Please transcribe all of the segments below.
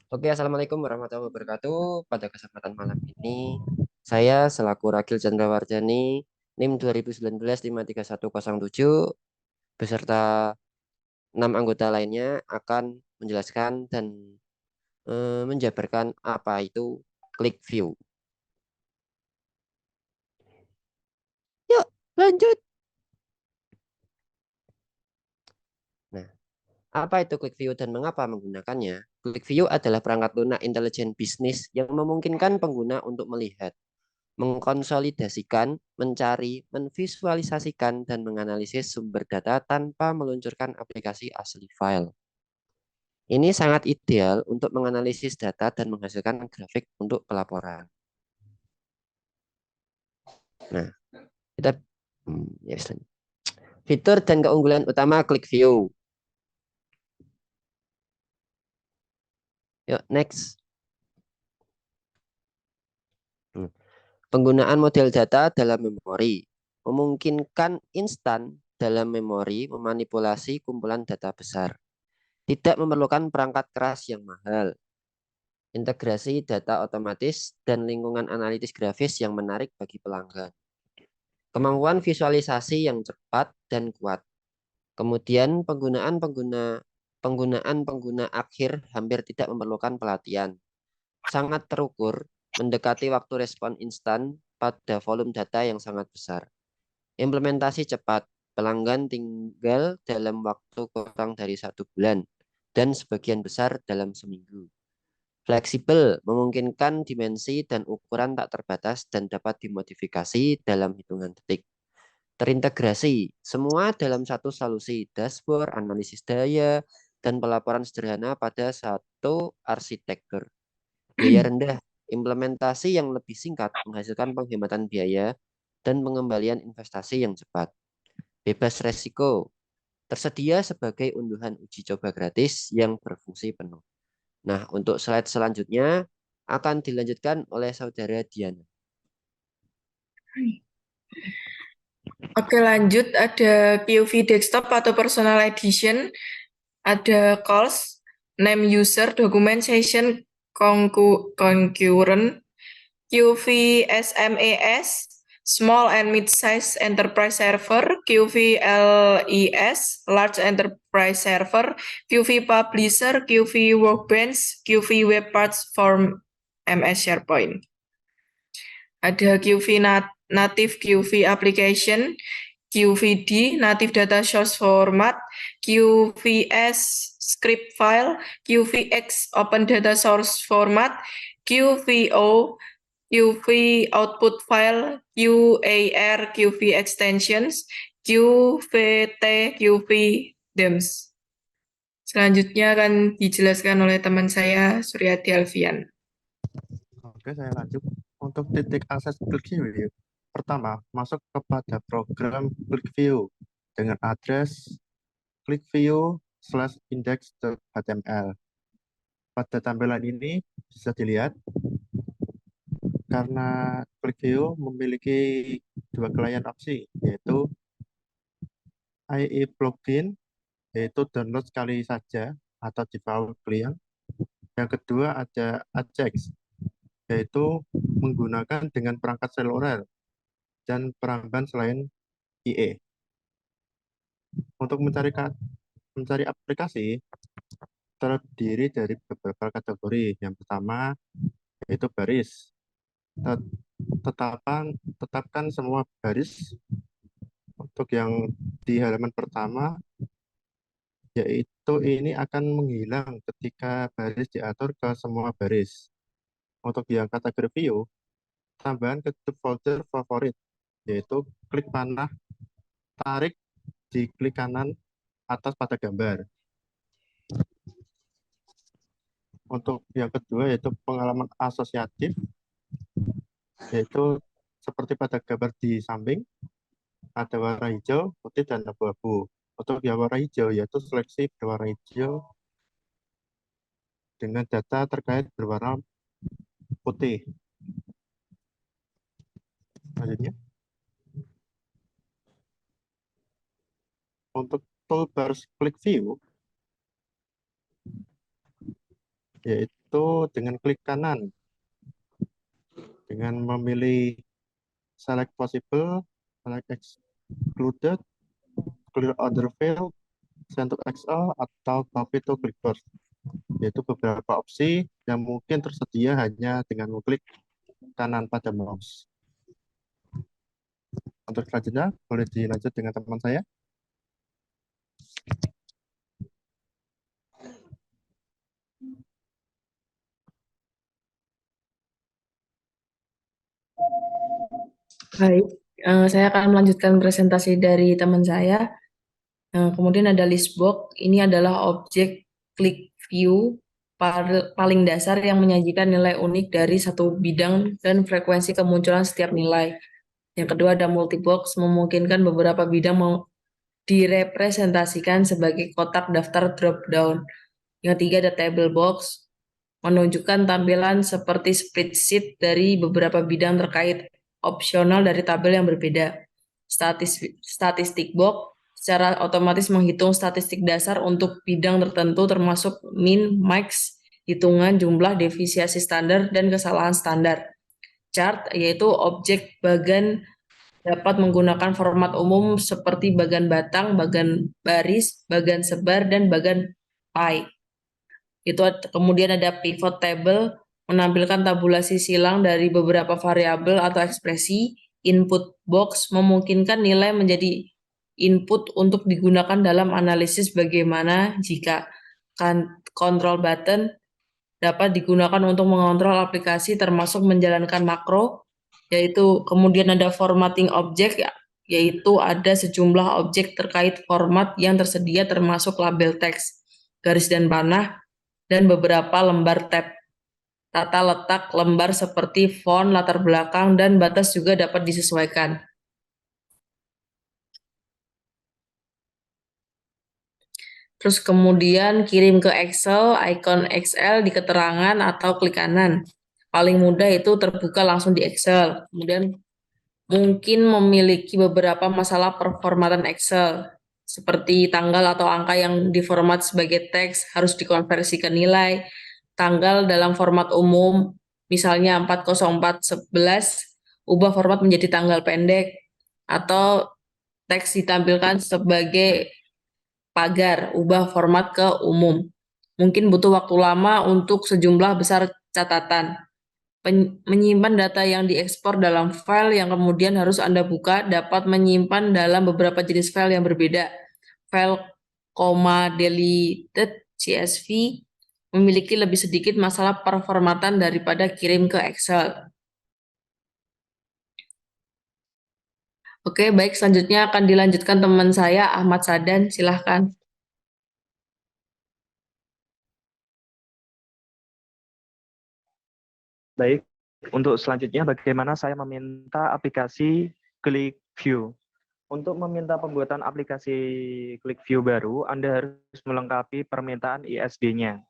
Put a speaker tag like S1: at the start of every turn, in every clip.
S1: Oke, Assalamualaikum warahmatullahi wabarakatuh. Pada kesempatan malam ini, saya selaku Ragil Chandrawardhani, NIM 2019 53107, beserta 6 anggota lainnya akan menjelaskan dan menjabarkan apa itu click view. Yuk, lanjut. Nah, apa itu click view dan mengapa menggunakannya? Click view adalah perangkat lunak intelijen bisnis yang memungkinkan pengguna untuk melihat, mengkonsolidasikan, mencari, menvisualisasikan, dan menganalisis sumber data tanpa meluncurkan aplikasi asli file. Ini sangat ideal untuk menganalisis data dan menghasilkan grafik untuk pelaporan. Nah, kita ya, fitur dan keunggulan utama Click View. Yuk, next. Penggunaan model data dalam memori memungkinkan instan dalam memori memanipulasi kumpulan data besar. Tidak memerlukan perangkat keras yang mahal, integrasi data otomatis, dan lingkungan analitis grafis yang menarik bagi pelanggan. Kemampuan visualisasi yang cepat dan kuat. Kemudian penggunaan pengguna akhir hampir tidak memerlukan pelatihan. Sangat terukur, mendekati waktu respon instan pada volume data yang sangat besar. Implementasi cepat, pelanggan tinggal dalam waktu kurang dari 1 bulan dan sebagian besar dalam seminggu. Fleksibel, memungkinkan dimensi dan ukuran tak terbatas dan dapat dimodifikasi dalam hitungan detik. Terintegrasi, semua dalam satu solusi, dashboard, analisis daya, dan pelaporan sederhana pada satu arsitektur. Biaya rendah, implementasi yang lebih singkat menghasilkan penghematan biaya dan pengembalian investasi yang cepat. Bebas resiko, tersedia sebagai unduhan uji coba gratis yang berfungsi penuh. Nah, untuk slide selanjutnya akan dilanjutkan oleh saudara Diana.
S2: Oke, lanjut. Ada QV desktop atau personal edition, ada calls, name user, document session, concurrent, QV SMAS, small and mid-size enterprise server, QV LES, large enterprise server, QV publisher, QV workbench, QV web parts form MS SharePoint. Ada QV native QV application, QVD native data source format, QVS script file, QVX open data source format, QVO QV output file, QAR QV extensions, QVT QV DEMS. Selanjutnya akan dijelaskan oleh teman saya Suryati Alfian.
S3: Oke, saya lanjut. Untuk titik akses ClickView, pertama, masuk kepada program ClickView dengan address clickview/index.html. Pada tampilan ini bisa dilihat karena ClickView memiliki dua klien opsi, yaitu IE plugin, yaitu download sekali saja atau default client. Yang kedua ada Ajax, yaitu menggunakan dengan perangkat seluler dan peramban selain IE. Untuk mencari aplikasi terdiri dari beberapa kategori. Yang pertama yaitu baris. Tetapkan semua baris. Untuk yang di halaman pertama, yaitu ini akan menghilang ketika baris diatur ke semua baris. Untuk yang kategori view, tambahan ke folder favorit, yaitu klik panah, tarik di klik kanan atas pada gambar. Untuk yang kedua yaitu pengalaman asosiatif, yaitu seperti pada gambar di samping, ada warna hijau, putih, dan abu-abu. Untuk yang warna hijau yaitu seleksi berwarna hijau dengan data terkait berwarna putih. Selanjutnya, untuk toolbar Click View, yaitu yaitu dengan klik kanan, dengan memilih select possible, select excluded, clear other field, send to Excel, atau copy to clipboard. Yaitu beberapa opsi yang mungkin tersedia hanya dengan mengklik kanan pada mouse. Untuk selanjutnya, boleh dilanjut dengan teman saya.
S2: Baik, saya akan melanjutkan presentasi dari teman saya. Kemudian ada list box, ini adalah objek click view paling dasar yang menyajikan nilai unik dari satu bidang dan frekuensi kemunculan setiap nilai. Yang kedua ada multibox, memungkinkan beberapa bidang mau direpresentasikan sebagai kotak daftar drop-down. Yang ketiga ada table box, menunjukkan tampilan seperti spreadsheet dari beberapa bidang terkait opsional dari tabel yang berbeda. Statistik box secara otomatis menghitung statistik dasar untuk bidang tertentu termasuk min, max, hitungan jumlah deviasi standar dan kesalahan standar. Chart yaitu objek bagan dapat menggunakan format umum seperti bagan batang, bagan baris, bagan sebar, dan bagan pie. Kemudian ada pivot table, menampilkan tabulasi silang dari beberapa variabel atau ekspresi. Input box memungkinkan nilai menjadi input untuk digunakan dalam analisis bagaimana jika control button dapat digunakan untuk mengontrol aplikasi termasuk menjalankan makro, yaitu kemudian ada formatting object, yaitu ada sejumlah objek terkait format yang tersedia termasuk label teks, garis dan panah, dan beberapa lembar tab. Tata letak lembar seperti font, latar belakang, dan batas juga dapat disesuaikan. Terus kemudian kirim ke Excel, icon Excel di keterangan atau klik kanan. Paling mudah itu terbuka langsung di Excel. Kemudian mungkin memiliki beberapa masalah performatan Excel, seperti tanggal atau angka yang diformat sebagai teks harus dikonversi ke nilai, tanggal dalam format umum, misalnya 40411, ubah format menjadi tanggal pendek, atau teks ditampilkan sebagai pagar, ubah format ke umum. Mungkin butuh waktu lama untuk sejumlah besar catatan. Menyimpan data yang diekspor dalam file yang kemudian harus Anda buka dapat menyimpan dalam beberapa jenis file yang berbeda. File deleted CSV memiliki lebih sedikit masalah performatan daripada kirim ke Excel. Oke, baik, selanjutnya akan dilanjutkan teman saya, Ahmad Sadan, silahkan.
S4: Baik, untuk selanjutnya bagaimana saya meminta aplikasi ClickView. Untuk meminta pembuatan aplikasi ClickView baru, Anda harus melengkapi permintaan ISD-nya.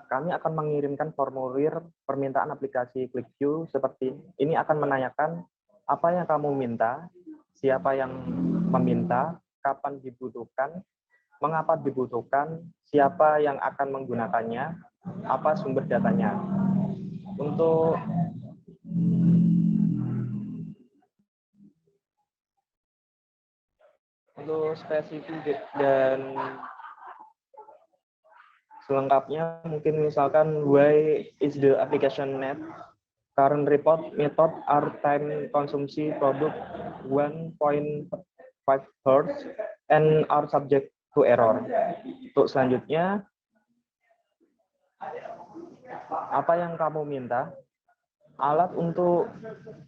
S4: Kami akan mengirimkan formulir permintaan aplikasi ClickView seperti ini, akan menanyakan apa yang kamu minta, siapa yang meminta, kapan dibutuhkan, mengapa dibutuhkan, siapa yang akan menggunakannya, apa sumber datanya. Untuk spesifik dan selengkapnya, mungkin misalkan why is the application net, current report method are time konsumsi produk 1.5 Hz and are subject to error. Untuk selanjutnya, apa yang kamu minta? Alat untuk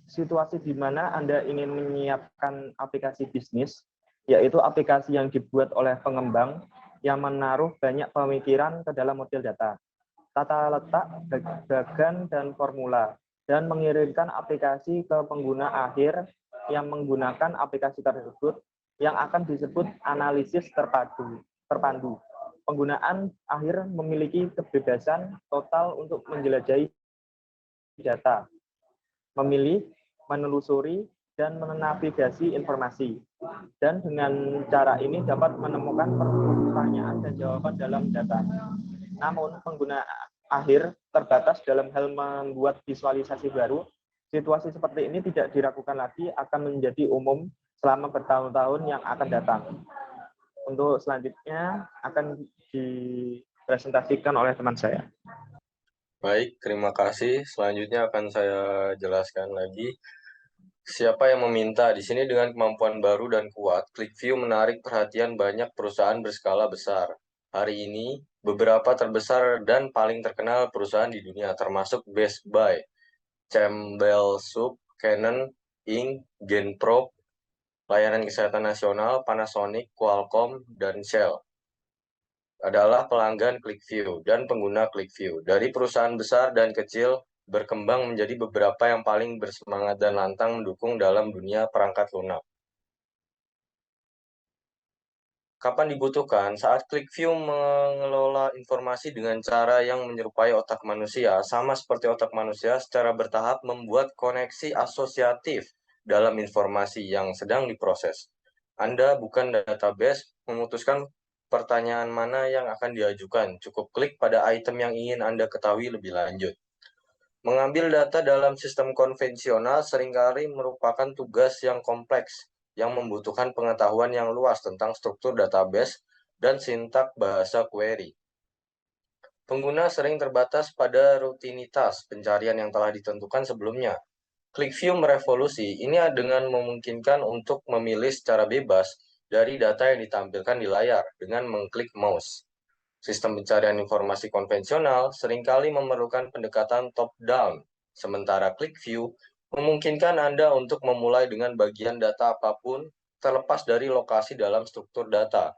S4: situasi di mana Anda ingin menyiapkan aplikasi bisnis, yaitu aplikasi yang dibuat oleh pengembang yang menaruh banyak pemikiran ke dalam model data, tata letak, bagan, dan formula, dan mengirimkan aplikasi ke pengguna akhir yang menggunakan aplikasi tersebut yang akan disebut analisis terpandu. Penggunaan akhir memiliki kebebasan total untuk menjelajahi data, memilih, menelusuri, dan menavigasi informasi. Dan dengan cara ini dapat menemukan pertanyaan dan jawaban dalam data. Namun akhir terbatas dalam hal membuat visualisasi baru, situasi seperti ini tidak diragukan lagi akan menjadi umum selama bertahun-tahun yang akan datang. Untuk selanjutnya akan dipresentasikan oleh teman saya.
S5: Baik, terima kasih. Selanjutnya akan saya jelaskan lagi. Siapa yang meminta? Di sini dengan kemampuan baru dan kuat, ClickView menarik perhatian banyak perusahaan berskala besar. Hari ini, beberapa terbesar dan paling terkenal perusahaan di dunia, termasuk Best Buy, Campbell Soup, Canon, Inc., Genpro, Layanan Kesehatan Nasional, Panasonic, Qualcomm, dan Shell adalah pelanggan ClickView dan pengguna ClickView. Dari perusahaan besar dan kecil berkembang menjadi beberapa yang paling bersemangat dan lantang mendukung dalam dunia perangkat lunak. Kapan dibutuhkan? Saat ClickView mengelola informasi dengan cara yang menyerupai otak manusia, sama seperti otak manusia secara bertahap membuat koneksi asosiatif dalam informasi yang sedang diproses. Anda bukan database memutuskan pertanyaan mana yang akan diajukan. Cukup klik pada item yang ingin Anda ketahui lebih lanjut. Mengambil data dalam sistem konvensional seringkali merupakan tugas yang kompleks, yang membutuhkan pengetahuan yang luas tentang struktur database dan sintak bahasa query. Pengguna sering terbatas pada rutinitas pencarian yang telah ditentukan sebelumnya. ClickView merevolusi ini dengan memungkinkan untuk memilih secara bebas dari data yang ditampilkan di layar dengan mengklik mouse. Sistem pencarian informasi konvensional seringkali memerlukan pendekatan top-down, sementara ClickView memungkinkan Anda untuk memulai dengan bagian data apapun terlepas dari lokasi dalam struktur data.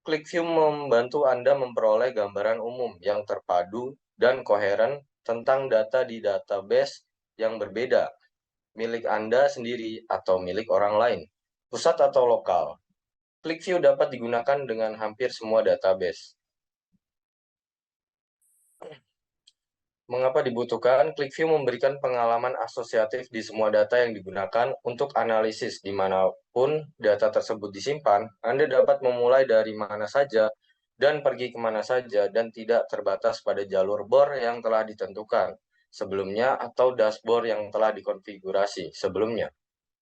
S5: ClickView membantu Anda memperoleh gambaran umum yang terpadu dan koheren tentang data di database yang berbeda, milik Anda sendiri atau milik orang lain, pusat atau lokal. ClickView dapat digunakan dengan hampir semua database. Mengapa dibutuhkan? ClickView memberikan pengalaman asosiatif di semua data yang digunakan untuk analisis dimanapun data tersebut disimpan. Anda dapat memulai dari mana saja dan pergi kemana saja dan tidak terbatas pada jalur bor yang telah ditentukan sebelumnya atau dashboard yang telah dikonfigurasi sebelumnya.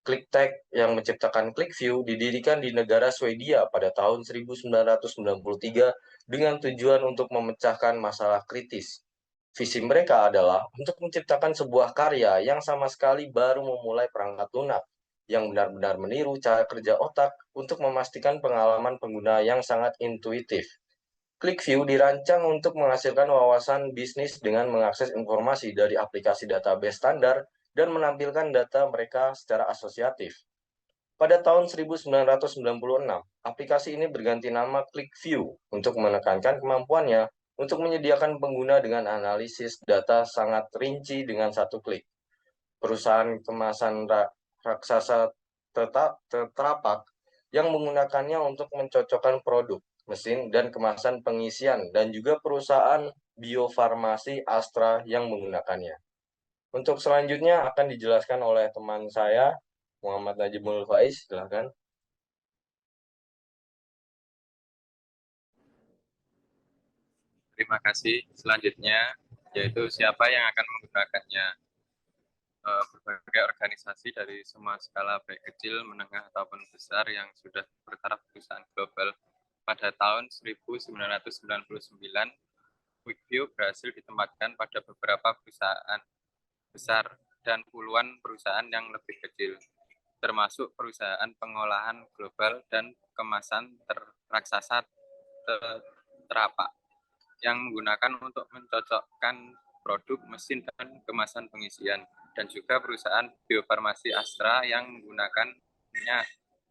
S5: ClickTech yang menciptakan ClickView didirikan di negara Swedia pada tahun 1993 dengan tujuan untuk memecahkan masalah kritis. Visi mereka adalah untuk menciptakan sebuah karya yang sama sekali baru memulai perangkat lunak, yang benar-benar meniru cara kerja otak untuk memastikan pengalaman pengguna yang sangat intuitif. ClickView dirancang untuk menghasilkan wawasan bisnis dengan mengakses informasi dari aplikasi database standar dan menampilkan data mereka secara asosiatif. Pada tahun 1996, aplikasi ini berganti nama ClickView untuk menekankan kemampuannya untuk menyediakan pengguna dengan analisis data sangat rinci dengan satu klik. Perusahaan kemasan raksasa tetrapak yang menggunakannya untuk mencocokkan produk, mesin, dan kemasan pengisian, dan juga perusahaan biofarmasi Astra yang menggunakannya. Untuk selanjutnya akan dijelaskan oleh teman saya, Muhammad Najibul Faiz, silakan.
S6: Terima kasih. Selanjutnya, yaitu siapa yang akan menggunakannya. Berbagai organisasi dari semua skala baik kecil, menengah, ataupun besar yang sudah bertaraf perusahaan global. Pada tahun 1999, ClickView berhasil ditempatkan pada beberapa perusahaan besar dan puluhan perusahaan yang lebih kecil, termasuk perusahaan pengolahan global dan kemasan raksasa terapak yang menggunakan untuk mencocokkan produk, mesin, dan kemasan pengisian, dan juga perusahaan biofarmasi Astra yang menggunakannya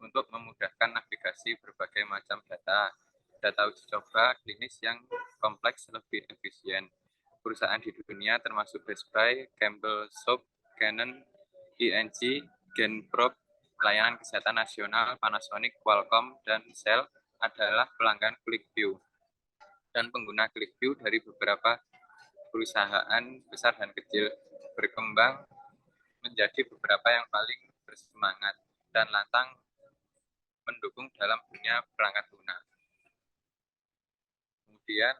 S6: untuk memudahkan navigasi berbagai macam data uji coba klinis yang kompleks lebih efisien. Perusahaan di dunia termasuk Best Buy, Campbell Soup, Canon, ING, Genpro, Layanan Kesehatan Nasional, Panasonic, Qualcomm, dan Shell adalah pelanggan ClickView dan pengguna ClickView dari beberapa perusahaan besar dan kecil, berkembang menjadi beberapa yang paling bersemangat dan lantang mendukung dalam dunia perangkat lunak. Kemudian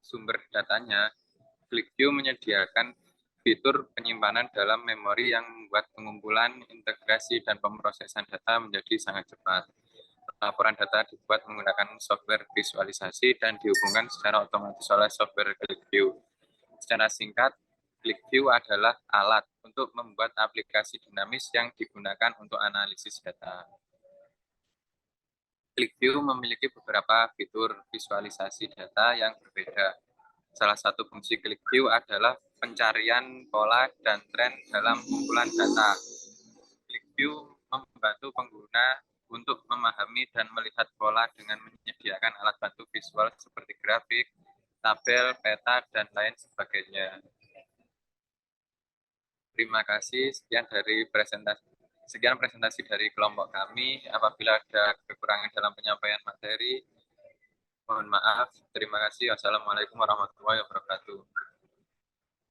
S6: sumber datanya, ClickView menyediakan fitur penyimpanan dalam memori yang membuat pengumpulan, integrasi, dan pemrosesan data menjadi sangat cepat. Laporan data dibuat menggunakan software visualisasi dan dihubungkan secara otomatis oleh software ClickView. Secara singkat, ClickView adalah alat untuk membuat aplikasi dinamis yang digunakan untuk analisis data. ClickView memiliki beberapa fitur visualisasi data yang berbeda. Salah satu fungsi ClickView adalah pencarian pola dan tren dalam kumpulan data. ClickView membantu pengguna untuk memahami dan melihat pola dengan menyediakan alat bantu visual seperti grafik, tabel, peta, dan lain sebagainya. Terima kasih. Sekian presentasi dari kelompok kami. Apabila ada kekurangan dalam penyampaian materi, mohon maaf. Terima kasih. Wassalamualaikum warahmatullahi wabarakatuh.